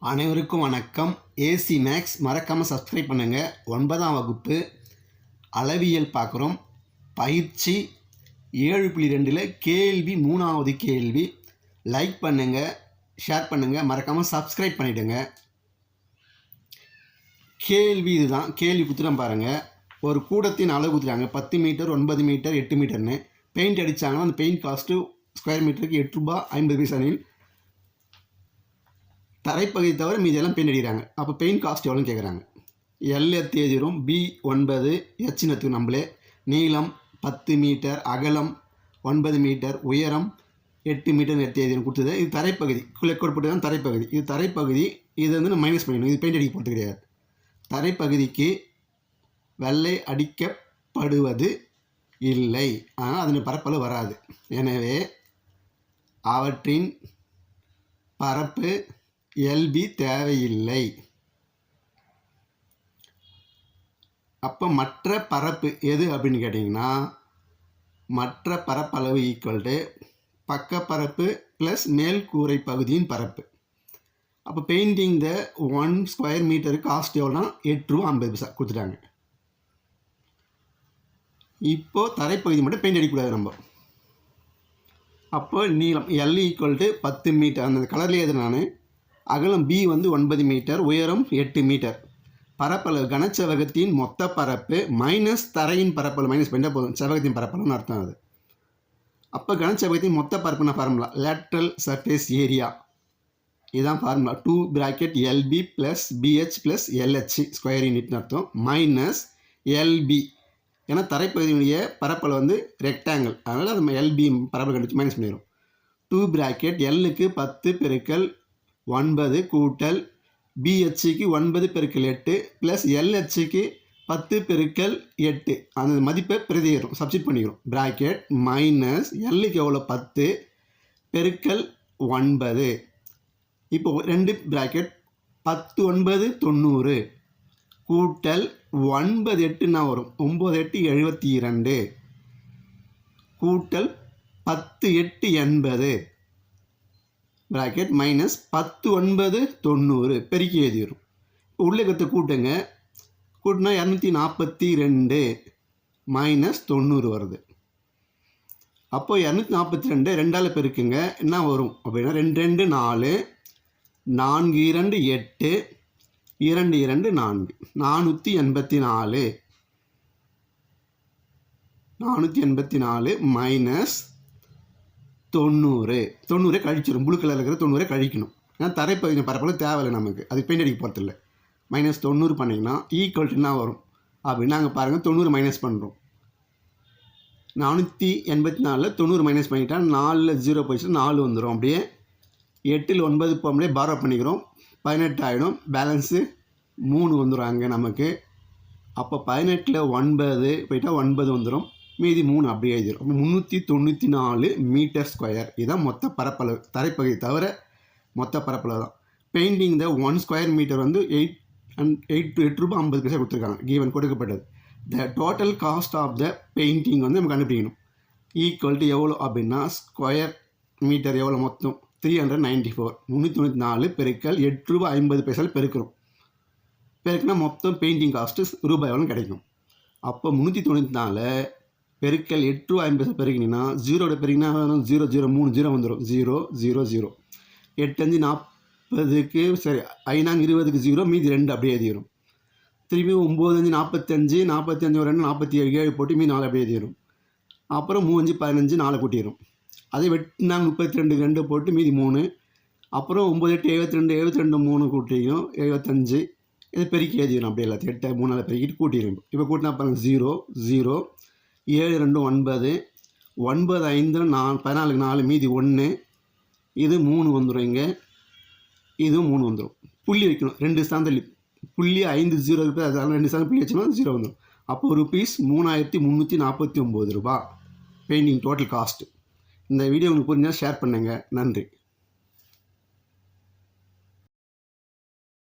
அனைவருக்கும் வணக்கம். AC maths மறக்காமல் சப்ஸ்கிரைப் பண்ணுங்கள். 9ஆம் வகுப்பு அளவியல் பார்க்குறோம். பயிற்சி 7.2 கேள்வி 3வது கேள்வி. லைக் பண்ணுங்கள், ஷேர் பண்ணுங்கள், மறக்காமல் சப்ஸ்கிரைப் பண்ணிவிடுங்க. கேள்வி இதுதான். கேள்வி குத்துறோம் பாருங்கள். ஒரு கூடத்தின் அளவு குத்துறாங்க 10 மீட்டர், 9 மீட்டர், 8 மீட்டர்னு. பெயிண்ட் அடித்தாங்கன்னா அந்த பெயிண்ட் காஸ்ட்டு ஸ்கொயர் மீட்டருக்கு 8 ரூபா 50 பைசானில் தரைப்பகுதி தவிர மீதி எல்லாம் பெயிண்ட் அடிக்கிறாங்க. அப்போ பெயிண்ட் காஸ்ட் எவ்வளோன்னு கேட்குறாங்க. எல் தேதிரும், பி 9, எச்சினத்துக்கு நம்மளே, நீளம் 10 மீட்டர், அகலம் 9 மீட்டர், உயரம் 8 மீட்டர் தேதிரும் கொடுத்தது. இது தரைப்பகுதி போட்டு தான் தரைப்பகுதி. இது தரைப்பகுதி. இது வந்து நம்ம மைனஸ் பண்ணிடணும். இது பெயிண்ட் அடிக்க போகிறது கிடையாது. தரைப்பகுதிக்கு வெள்ளை அடிக்கப்படுவது இல்லை, ஆனால் அதன் பரப்பளவு வராது. எனவே அவற்றின் பரப்பு எல்பி தேவையில்லை. அப்போ மற்ற பரப்பு எது அப்படின்னு கேட்டிங்கன்னா, மற்ற பரப்பளவு ஈக்குவல் டு பக்கப்பரப்பு ப்ளஸ் மேல் கூரை பகுதியின் பரப்பு. அப்போ பெயிண்டிங் த 1 ஸ்கொயர் மீட்டருக்கு காஸ்ட் எவ்வளோனா 8 ரூபா 50 பைசா கொடுத்துட்டாங்க. இப்போது தரைப்பகுதி மட்டும் பெயிண்ட் அடிக்கக்கூடாது நம்ம. அப்போ நீளம் எல் ஈக்குவல் டு 10 மீட்டர், அந்த கலர்லேயே எது நான் அகலம் பி வந்து 9 மீட்டர், உயரம் 8 மீட்டர். பரப்பளவு கனச்செவகத்தின் மொத்த பரப்பு மைனஸ் தரையின் பரப்பளவு மைனஸ் பண்ணிட்டால் போதும். செவகத்தின் பரப்பளவுன்னு அர்த்தம் அது. அப்போ கனச்செவகத்தின் மொத்த பரப்புனா ஃபார்முலா லேட்ரல் சர்ஃபேஸ் ஏரியா. இதுதான் formula. 2 bracket LB plus BH plus LH square யூனிட்னு அர்த்தம். மைனஸ் எல்பி, ஏன்னா தரைப்பகுதியுடைய பரப்பளவு வந்து ரெக்டாங்கிள், அதனால் அது எல்பி பரப்பளவு கண்டுச்சு மைனஸ் பண்ணிடும். 2 பிராக்கெட் எல்லுக்கு 10 பெருக்கல் 9 கூட்டல் பிஹெச்சுக்கு 9 பெருக்கல் 8 ப்ளஸ் எல்ஹெச்சுக்கு 10 பெருக்கல் 8. அந்த மதிப்பை பிரதிகிறோம், சப்ஸ்டிட் பண்ணிக்கிறோம். பிராக்கெட் மைனஸ் எல்லுக்கு எவ்வளோ 10 பெருக்கல் 9. இப்போ 2 பிராக்கெட் 10 9 90 கூட்டல் 9 8ன்னா வரும் 9 8 72 கூட்டல் 10 8 80 பிராக்கெட் மைனஸ் 10 9 90 பெருக்கி எழுதிடும். உள்ளே கற்று கூட்டுங்க. கூட்டினா 242 மைனஸ் 90 வருது. அப்போ 242 2ஆல் பெருக்குங்க. என்ன வரும் அப்படின்னா 2 2 4, 4 2 8, 2 2 4, 484. 484 மைனஸ் 90 கழிச்சிடும். ப்ளூ கலரில் இருக்கிற 90 கழிக்கணும். ஏன்னா தரைப்பகுதி பரப்பளவு தேவையில்லை நமக்கு, அது பெயிண்ட் அடிக்க போகிறதில்ல. மைனஸ் 90 பண்ணிங்கன்னா ஈக்குவல் டு என்ன வரும் அப்படின்னு நாங்கள் பாருங்கள். 90 மைனஸ் பண்ணுறோம். 484 90 மைனஸ் பண்ணிட்டா 4 0 போயிடுச்சு, 4 வந்துடும். அப்படியே 8 9 போகும்போதே பாரோ பண்ணிக்கிறோம். 18 ஆகிடும். பேலன்ஸு 3 வந்துடும் அங்கே நமக்கு. அப்போ 18ல் 9 போயிட்டால் 9 வந்துடும். மீதி 3 அப்படியே எழுதிடும். 394 மீட்டர் ஸ்கொயர். இதுதான் மொத்த பரப்பளவு. தரைப்பகுதி தவிர மொத்த பரப்பளவு தான். பெயிண்டிங் த 1 ஸ்கொயர் மீட்டர் வந்து 8 ரூபா 50 பைசா கொடுத்துருக்காங்க. கீவன் கொடுக்கப்பட்டது. The total cost of the painting வந்து நம்ம கண்டுபிடிக்கணும். ஈக்குவல் டு எவ்வளோ அப்படின்னா ஸ்கொயர் மீட்டர் எவ்வளோ மொத்தம் 394. 394 பெருக்கல் 8 ரூபா 50 பைசாவில் பெருக்கிறோம். பெருக்குனா மொத்தம் பெயிண்டிங் காஸ்ட்டு ரூபாய் எவ்வளோ கிடைக்கும். அப்போ 394 பெருக்கல் 8 ரூபா 50 பைசா பெருக்கினீங்கன்னா 0 பெருக்கினா 0 0 3 0 வந்துடும். 0 0 0 8 5 40க்கு சரி 5 20க்கு 0 மீதி 2 அப்படியே எழுதிடும். திரும்பி 9 5 45 45 2 47 7 போட்டு மீதி 4 அப்படியே எழுதிடும். அப்புறம் 3 5 15 4 கூட்டிடும். அதே வெட்டினா 32 2 போட்டு மீதி 3. அப்புறம் 9 8 72 72 3 கூட்டிடும் 75. இது பெருக்கி எழுதிடும். அப்படியே எல்லாத்தையும் 8 3 பெருக்கிட்டு கூட்டிடும். இப்போ கூட்டினா பாருங்கள் 0 0 7 2 9 9 5 4 14 4 மீதி 1. இது 3 வந்துடும். இங்கே இதுவும் 3 வந்துடும். புள்ளி வைக்கணும். 2 ஸ்தானத்தில் புள்ளி 5 0 இருக்குது. அதனால் 2 ஸ்தானம் புள்ளி வச்சோம்னா 0 வந்துடும். அப்போ ரூபீஸ் 3349 ரூபா பெயிண்டிங் டோட்டல் காஸ்ட்டு. இந்த வீடியோ உங்களுக்கு புரிஞ்சால் ஷேர் பண்ணுங்கள். நன்றி.